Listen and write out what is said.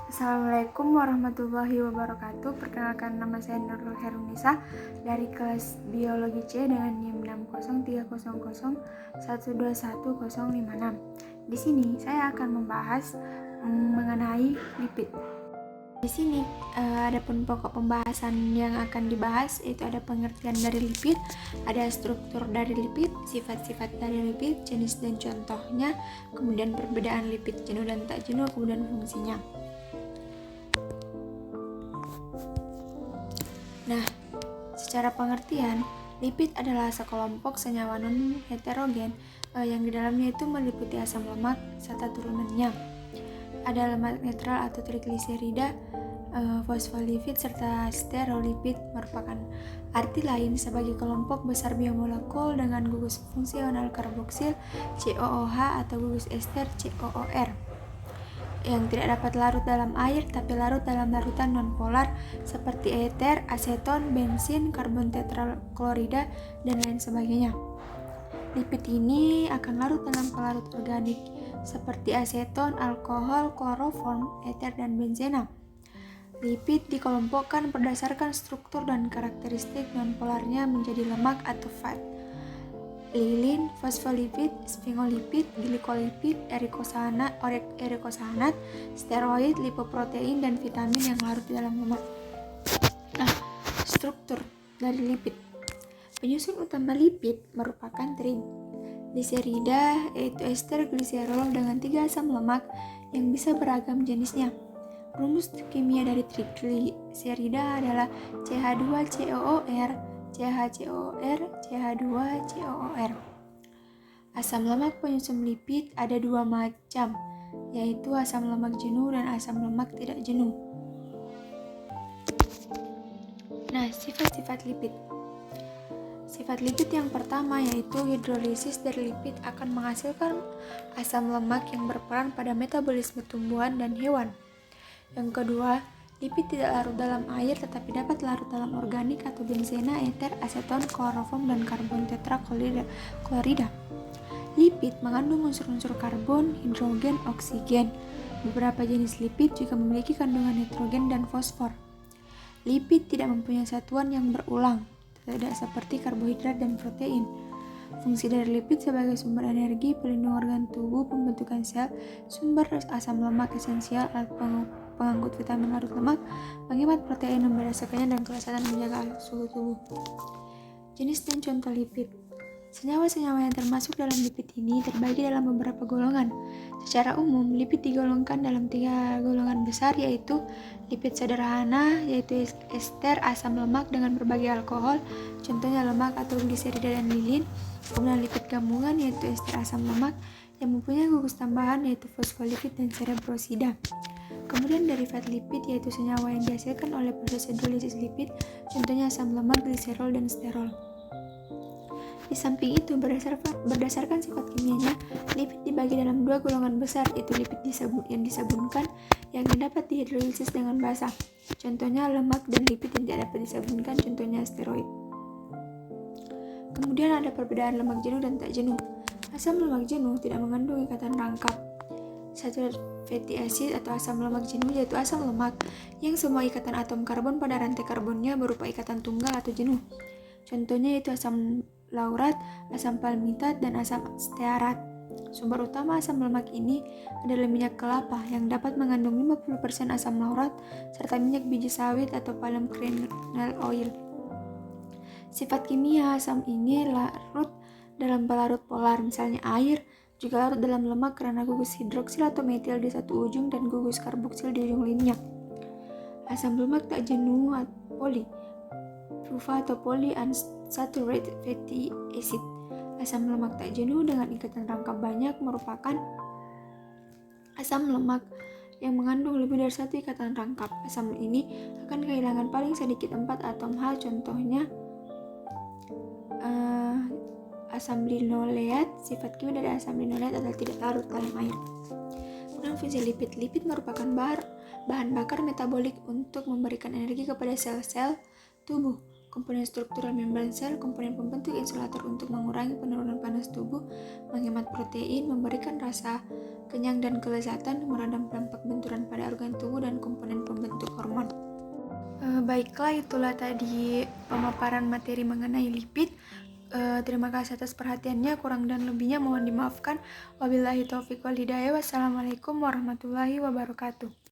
Assalamualaikum warahmatullahi wabarakatuh. Perkenalkan, nama saya Nurul Herunisa dari kelas Biologi C dengan NIM 60300121056. Di sini saya akan membahas mengenai lipid. Di sini ada pokok pembahasan yang akan dibahas, yaitu ada pengertian dari lipid, ada struktur dari lipid, sifat-sifat dari lipid, jenis dan contohnya, kemudian perbedaan lipid jenuh dan tak jenuh, kemudian fungsinya. Nah, secara pengertian, lipid adalah sekelompok senyawa non-heterogen yang di dalamnya itu meliputi asam lemak serta turunannya. Ada lemak netral atau trigliserida, fosfolipid serta stereolipid merupakan arti lain sebagai kelompok besar biomolekul dengan gugus fungsional karboksil COOH atau gugus ester COOR yang tidak dapat larut dalam air tapi larut dalam larutan nonpolar seperti eter, aseton, bensin, karbon tetraklorida, dan lain sebagainya. Lipid ini akan larut dalam pelarut organik seperti aseton, alkohol, kloroform, eter, dan benzena. Lipid dikelompokkan berdasarkan struktur dan karakteristik nonpolarnya menjadi lemak atau fat. Lilin, fosfolipid, sphingolipid, glikolipid, erikosanat, steroid, lipoprotein, dan vitamin yang larut di dalam lemak. Nah, struktur dari lipid. Penyusun utama lipid merupakan trigliserida, yaitu ester gliserol dengan 3 asam lemak yang bisa beragam jenisnya. Rumus kimia dari trigliserida adalah CH2COOR, CHCOOR, CH2COOR. Asam lemak penyusun lipid ada 2 macam, yaitu asam lemak jenuh dan asam lemak tidak jenuh. Nah, sifat-sifat lipid. Sifat lipid yang pertama yaitu hidrolisis dari lipid akan menghasilkan asam lemak yang berperan pada metabolisme tumbuhan dan hewan. Yang kedua, lipid tidak larut dalam air tetapi dapat larut dalam organik atau benzena, eter, aseton, kloroform, dan karbon tetraklorida. Lipid mengandung unsur-unsur karbon, hidrogen, oksigen. Beberapa jenis lipid juga memiliki kandungan nitrogen dan fosfor. Lipid tidak mempunyai satuan yang berulang, tidak seperti karbohidrat dan protein. Fungsi dari lipid sebagai sumber energi, pelindung organ tubuh, pembentukan sel, sumber asam lemak esensial, alat pengangkut vitamin larut lemak, penghemat protein, memberdasarkannya, dan kelezatan menjaga suhu tubuh. Jenis dan contoh lipid. Senyawa-senyawa yang termasuk dalam lipid ini terbagi dalam beberapa golongan. Secara umum, lipid digolongkan dalam 3 golongan besar, yaitu lipid sederhana, yaitu ester asam lemak dengan berbagai alkohol, contohnya lemak atau gliserida dan lilin. Kemudian lipid gabungan, yaitu ester asam lemak yang mempunyai gugus tambahan, yaitu fosfolipid dan cerebrosida. Kemudian derivat lipid, yaitu senyawa yang dihasilkan oleh proses hidrolisis lipid, contohnya asam lemak, gliserol, dan sterol. Di samping itu, berdasarkan sifat kimianya, lipid dibagi dalam 2 golongan besar, yaitu lipid yang disabunkan yang dapat dihidrolisis dengan basah, contohnya lemak, dan lipid yang tidak dapat disabunkan, contohnya steroid. Kemudian ada perbedaan lemak jenuh dan tak jenuh. Asam lemak jenuh tidak mengandung ikatan rangkap. Saturated fatty acid atau asam lemak jenuh yaitu asam lemak yang semua ikatan atom karbon pada rantai karbonnya berupa ikatan tunggal atau jenuh. Contohnya yaitu asam laurat, asam palmitat, dan asam stearat. Sumber utama asam lemak ini adalah minyak kelapa yang dapat mengandung 50% asam laurat serta minyak biji sawit atau palm kernel oil. Sifat kimia asam ini larut dalam pelarut polar, misalnya air, juga larut dalam lemak karena gugus hidroksil atau metil di satu ujung dan gugus karboksil di ujung lainnya. Asam lemak tak jenuh poli, PUFA atau polyunsaturated fatty acid. Asam lemak tak jenuh dengan ikatan rangkap banyak merupakan asam lemak yang mengandung lebih dari 1 ikatan rangkap. Asam ini akan kehilangan paling sedikit 4 atom H, contohnya asam linoleat. Sifat kimia dari asam linoleat adalah tidak larut dalam air. Kemudian fungsi lipid. Lipid merupakan bahan bakar metabolik untuk memberikan energi kepada sel-sel tubuh. komponen struktural membran sel, komponen pembentuk insulator untuk mengurangi penurunan panas tubuh, menghemat protein, memberikan rasa kenyang dan kelezatan, meredam dampak benturan pada organ tubuh, dan komponen pembentuk hormon. Baiklah, itulah tadi pemaparan materi mengenai lipid. Terima kasih atas perhatiannya, kurang dan lebihnya mohon dimaafkan. Wabillahi taufiq wal hidayah. Wassalamualaikum warahmatullahi wabarakatuh.